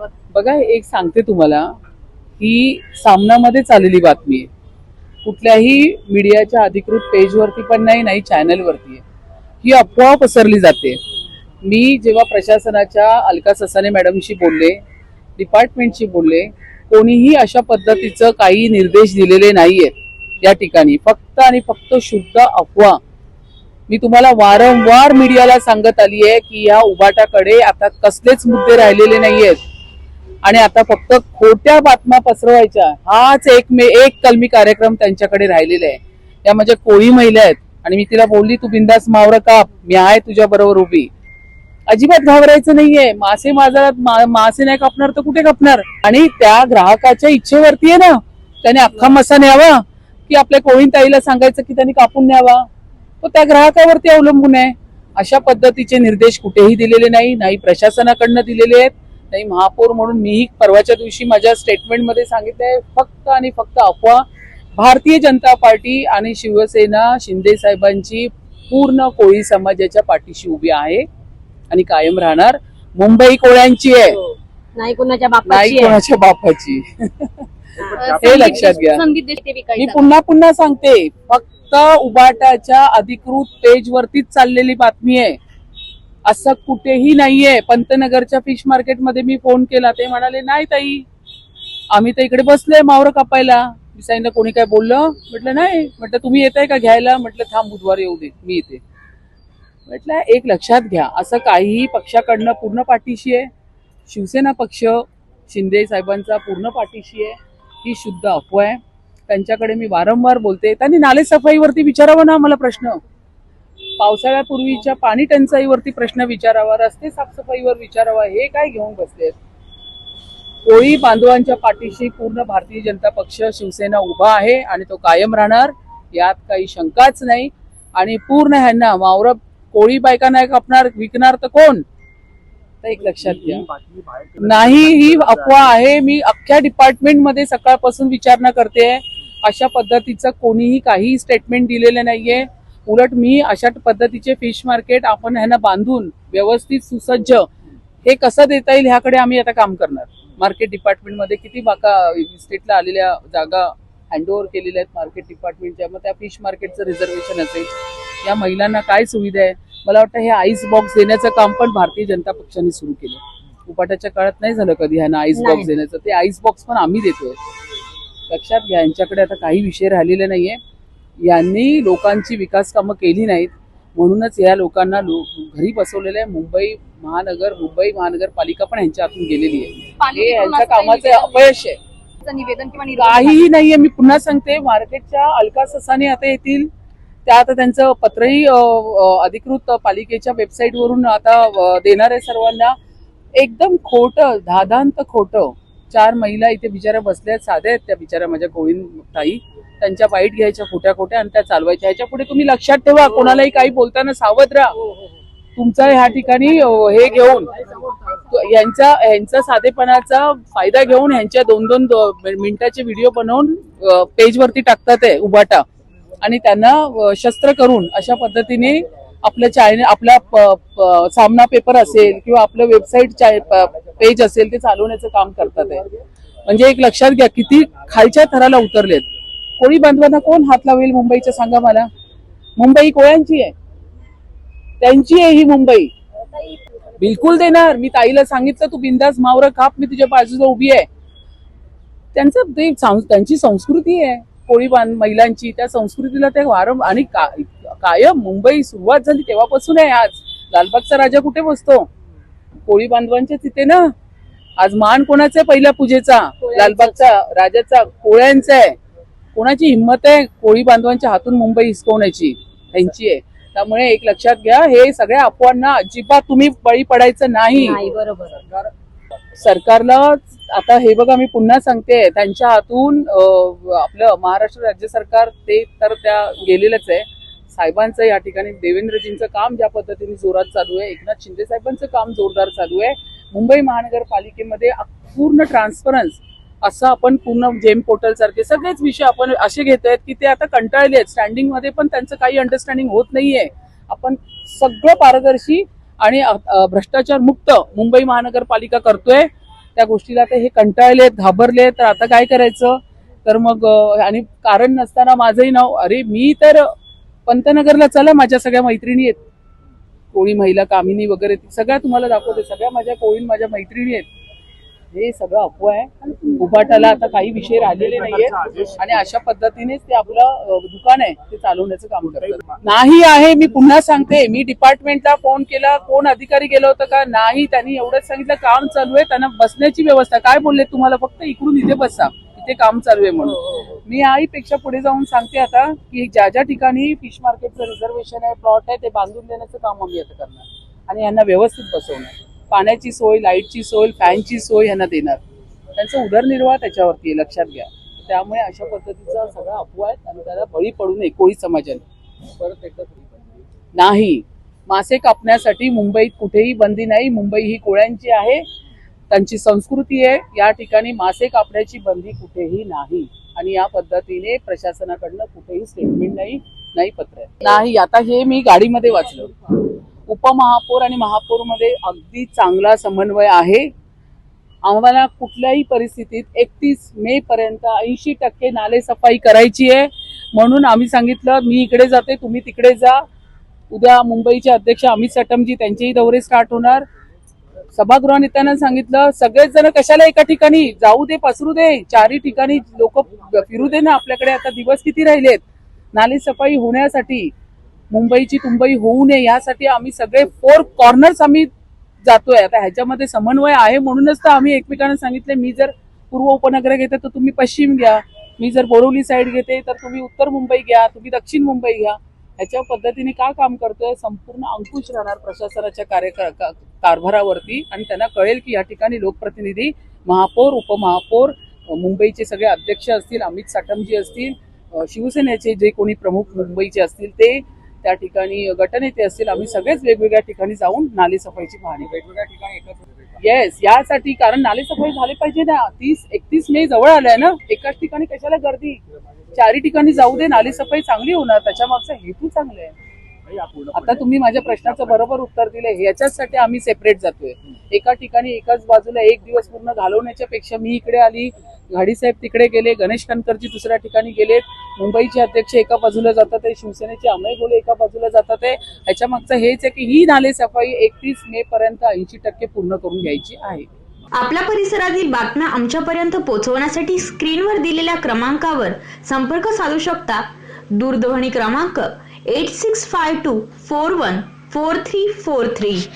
त्यावर? बघा, एक सांगते तुम्हाला, ही सामनामध्ये चाललेली बातमी आहे. कुठल्याही मीडियाच्या अधिकृत पेजवरती पण नाही चॅनलवरती आहे. ही अफवा पसरली जाते. मी जेव्हा प्रशासनाच्या अलका ससाने मॅडमशी बोलले, डिपार्टमेंटशी बोलले, कोणीही अशा पद्धतीचं काही निर्देश दिलेले नाहीयेत या ठिकाणी. फक्त आणि फक्त शुद्ध अफवा. मी तुम्हाला वारंवार मीडियाला सांगत आली आहे की या उभाटाकडे आता कसलेच मुद्दे राहिलेले नाहीयेत आणि आता फक्त खोट्या बातम्या पसरवायच्या हाच एक कलमी कार्यक्रम त्यांच्याकडे राहिलेला आहे. या माझ्या कोळी महिला आहेत आणि मी तिला बोलली, तू बिंदास मावरं काप, मी आहे तुझ्या बरोबर उभी. अजिबात घाबरायचं नाहीये. मासे बाजारात मासे नाही कापणार तर कुठे कापणार? आणि त्या ग्राहकाच्या इच्छेवरती आहे ना, त्याने अख्खा मासा न्यावा की आपल्या कोळी ताईला सांगायचं की त्यांनी कापून न्यावा, तो त्या ग्राहकावरती अवलंबून आहे. अशा पद्धतीचे निर्देश कुठेही दिलेले नाही प्रशासनाकडनं दिलेले आहेत, नाही महापौर म्हणून मीही परवाच्या दिवशी माझ्या स्टेटमेंटमध्ये सांगितलंय. फक्त आणि फक्त अफवा. भारतीय जनता पार्टी आणि शिवसेना शिंदे साहेबांची पूर्ण कोळी समाजाच्या पाठीशी उभी आहे आणि कायम राहणार. मुंबई कोळ्यांची आहे, नाही कोणाच्या नाही कोणाच्या बापाची. हे लक्षात घ्या. मी पुन्हा सांगते, फक्त उबाटाच्या अधिकृत पेज वरतीच चाललेली बातमी आहे, असं कुठेही नाहीये. पंतनगरच्या फिश मार्केटमध्ये मी फोन केला, ते म्हणाले नाही ताई, आम्ही तर इकडे बसलोय मावरं कापायला. मी सांगितलं कोणी काय बोललं? म्हटलं नाही. म्हटलं तुम्ही येताय का घ्यायला? म्हटलं थांब, बुधवार येऊ दे, मी येते. म्हटलं एक लक्षात घ्या, असं काहीही पक्षाकडनं पूर्ण पाठीशी आहे. शिवसेना पक्ष शिंदे साहेबांचा पूर्ण पाठीशी आहे. ही शुद्ध अफवा आहे. त्यांच्याकडे मी वारंवार बोलते, त्यांनी नाले सफाईवरती विचारावा ना मला प्रश्न. पावसाळ्यापूर्वीच्या पाणी टंचाईवरती प्रश्न विचारावा, रस्ते साफसफाईवर विचारावा. हे काय घेऊन बसलेत? कोळी बांधवांच्या पाठीशी पूर्ण भारतीय जनता पक्ष शिवसेना उभा आहे आणि तो कायम राहणार, यात काही शंकाच नाही. आणि पूर्ण ह्यांना वावरं कोळी बायका नाही कापणार, विकणार तर कोण? तर एक लक्षात घ्या, नाही ही अफवा आहे. मी अख्ख्या डिपार्टमेंटमध्ये सकाळपासून विचारणा करते, अशा पद्धतीचं कोणीही काही स्टेटमेंट दिलेलं नाहीये. उलट मी अशा पद्धतीचे फिश मार्केट आपण ह्यांना बांधून व्यवस्थित सुसज्ज हे कसं देता येईल ह्याकडे आम्ही आता काम करणार. मार्केट डिपार्टमेंटमध्ये किती बाका स्टेटला आलेल्या जागा हँडओव्हर केलेल्या आहेत मार्केट डिपार्टमेंटच्या. मग त्या फिश मार्केटचं रिझर्वेशन असेल, या महिलांना काय सुविधा आहे. मला वाटतं हे आईस बॉक्स देण्याचं काम पण भारतीय जनता पक्षाने सुरू केलं. उपाटाच्या काळात नाही झालं कधी ह्यांना आईस बॉक्स देण्याचं, ते आईस बॉक्स पण आम्ही देतोय. लक्षात घ्या, यांच्याकडे आता काही विषय राहिलेले नाहीये. यांनी लोकांची विकास कामं केली नाहीत, म्हणूनच या लोकांना घरी बसवलेलं आहे. मुंबई महानगरपालिका पण यांच्या हातून गेलेली आहे. हे यांच्या कामाचं अपयश आहे, निवेदन काहीही नाहीये. मी पुन्हा सांगते, मार्केटच्या अलका ससाने आता येतील, त्या आता त्यांचं पत्रही अधिकृत पालिकेच्या वेबसाईट वरून आता देणार आहे सर्वांना. एकदम खोटं, धादांत खोटं. 4 महिला इथे बिचाऱ्या बसल्या आहेत, साध्या आहेत त्या बिचाऱ्या माझ्या कोळी ताई. त्यांच्या बाईट घ्यायच्या खोट्या आणि त्या चालवायच्या. ह्याच्या पुढे तुम्ही लक्षात ठेवा, कोणालाही काही बोलताना सावध राहा. तुमचा ह्या ठिकाणी हे घेऊन यांचा साधेपणाचा फायदा घेऊन ह्यांच्या 2-2 मिनिटाचे व्हिडिओ बनवून पेजवरती टाकतात आहे उभाटा, आणि त्यांना शस्त्र करून अशा पद्धतीने आपलं चॅनल, आपला सामना पेपर असेल किंवा आपलं वेबसाईट पेज असेल ते चालवण्याचं काम करतात आहे. म्हणजे एक लक्षात घ्या, किती खालच्या थराला उतरलेत. कोळी बांधवांना कोण हात लावेल मुंबईच्या? सांगा मला. मुंबई कोळ्यांची आहे, त्यांची आहे ही मुंबई. बिलकुल देणार. मी ताईला सांगितलं, तू बिंदास मावरं काप, मी तुझ्या बाजूला उभी आहे. त्यांची संस्कृती आहे कोळी महिलांची. त्या संस्कृतीला ते वारंवार आणि कायम मुंबई सुरुवात झाली तेव्हापासून आहे. आज लालबागचा राजा कुठे बसतो? कोळी बांधवांच्या तिथे ना. आज मान कोणाचा आहे पहिल्या पूजेचा? लालबागचा राजाचा, कोळ्यांचा आहे. कोणाची हिंमत आहे कोळी बांधवांच्या हातून मुंबई हिसकवण्याची? त्यांची आहे. त्यामुळे एक लक्षात घ्या, हे सगळ्या अफवांना अजिबात तुम्ही बळी पडायचं नाही. बरोबर. सरकारला आता हे बघा, मी पुन्हा सांगते, त्यांच्या हातून आपलं महाराष्ट्र राज्य सरकार ते तर त्या गेलेलंच आहे. साहेबांचं या ठिकाणी देवेंद्रजींचं काम ज्या पद्धतीने जोरात चालू आहे, एकनाथ शिंदे साहेबांचं काम जोरदार चालू आहे. मुंबई महानगरपालिकेमध्ये पूर्ण ट्रान्सपरन्स असं आपण पूर्ण जेम पोर्टल सारखे सगळेच विषय आपण असे घेत आहेत की ते आता कंटाळले आहेत. स्टँडिंग मध्ये पण त्यांचं काही अंडरस्टँडिंग होत नाहीये. आपण सगळं पारदर्शी आणि भ्रष्टाचार मुक्त मुंबई महानगरपालिका करतोय. त्या गोष्टीला आता हे कंटाळलेत, घाबरले, तर आता काय करायचं. तर मग आणि कारण नसताना माझंही नाव, अरे मी तर पंतनगरला चला, माझ्या सगळ्या मैत्रिणी आहेत, कोळी महिला, कामिनी वगैरे, सगळ्या तुम्हाला दाखवते, सगळ्या माझ्या कोळी माझ्या मैत्रिणी आहेत. हे सगळं अफवा आहे. उभाटाला आता काही विषय राहिलेले नाहीये आणि अशा पद्धतीनेच ते आपलं दुकान आहे ते चालवण्याचं काम करतात. नाही आहे, मी पुन्हा सांगते, मी डिपार्टमेंटला फोन केला, कोण अधिकारी गेलं होतं का, नाही. त्यांनी एवढंच सांगितलं काम चालू आहे, त्यांना बसण्याची व्यवस्था. काय बोलले तुम्हाला, फक्त इकडून इथे बसा, इथे काम चालू आहे म्हणून. मी आईपेक्षा पुढे जाऊन सांगते आता की ज्या ज्या ठिकाणी फिश मार्केटचं रिझर्वेशन आहे, प्लॉट आहे, ते बांधून देण्याचं काम आम्ही आता करणार आणि यांना व्यवस्थित बसवणार. पाण्याची सोय, लाईटची सोय, फॅनची सोय यांना देणार. त्यांचा उदरनिर्वाह त्याच्यावरती आहे, लक्षात घ्या. त्यामुळे अशा पद्धतीचा सगळा अफवा आहे आणि त्याला बळी पडू नये कोळी समाजाने. परत एकदा नाही, मासे कापण्यासाठी मुंबईत कुठेही बंदी नाही. मुंबई ही कोळ्यांची आहे, त्यांची संस्कृती आहे. या ठिकाणी मासे कापण्याची बंदी कुठेही नाही आणि या पद्धतीने प्रशासनाकडनं कुठेही स्टेटमेंट नाही पत्र आहे. नाही, आता हे मी गाडीमध्ये वाचलं. उपमहापौर आणि महापौरमध्ये अगदी चांगला समन्वय आहे. आम्हाला कुठल्याही परिस्थितीत 31 मे पर्यंत 80% नालेसफाई करायची आहे. म्हणून आम्ही सांगितलं, मी इकडे जाते, तुम्ही तिकडे जा. उद्या मुंबईचे अध्यक्ष अमित सटमजी, त्यांचेही दौरे स्टार्ट होणार. सभागृह नेत्यांना सांगितलं, सगळेच जण कशाला एका ठिकाणी, जाऊ दे, पसरू दे, चारही ठिकाणी लोक फिरू दे ना. आपल्याकडे आता दिवस किती राहिलेत नालेसफाई होण्यासाठी, मुंबईची तुंबई होऊ नये यासाठी आम्ही सगळे 4 कॉर्नर्स आम्ही जातोय. आता ह्याच्यामध्ये समन्वय आहे म्हणूनच तर आम्ही एकमेकांना सांगितले, मी जर पूर्व उपनगर घेते तर तुम्ही पश्चिम घ्या, मी जर बोरिवली साईड घेते तर तुम्ही उत्तर मुंबई घ्या, तुम्ही दक्षिण मुंबई घ्या. ह्याच्या पद्धतीने का काम करतोय, संपूर्ण अंकुश राहणार प्रशासनाच्या कारभारावरती आणि त्यांना कळेल की या ठिकाणी लोकप्रतिनिधी, महापौर, उपमहापौर, मुंबईचे सगळे अध्यक्ष असतील, अमित साटमजी असतील, शिवसेनेचे जे कोणी प्रमुख मुंबईचे असतील ते, त्या ठिकाणी गटनेते असतील, आम्ही सगळेच वेगवेगळ्या ठिकाणी जाऊन नालेसफाईची पाहणी, वेगवेगळ्या ठिकाणी येस, यासाठी, कारण नालेसफाई झाली पाहिजे ना. 31 मे जवळ आलाय ना, एकाच ठिकाणी कशाला गर्दी, चारही ठिकाणी जाऊ दे, नालेसफाई चांगली होणार, त्याच्या मागचा हेतू चांगला आहे. आता तुम्ही माझ्या प्रश्नाचं बरोबर उत्तर दिले. ह्याच्यासाठी आम्ही सेपरेट जातोय. एका ठिकाणी एकाच बाजूला एक दिवस पूर्ण घालवण्याच्या पेक्षा मी इकडे आली, घाडी साहेब तिकडे गेले, गणेश कनकरजी दुसऱ्या ठिकाणी गेलेत, मुंबईचे अध्यक्ष एका बाजूला जातात आहे, शिवसेनेचे अमय गोले एका बाजूला जातात आहे. ह्याच्या मागचं हेच आहे की ही नालेसफाई 31 मे पर्यंत 80% पूर्ण करून घ्यायची आहे. आपल्या परिसरातील बातम्या आमच्यापर्यंत पोहोचवण्यासाठी स्क्रीनवर दिलेल्या क्रमांकावर संपर्क साधू शकता. दूरध्वनी क्रमांक 8652414343.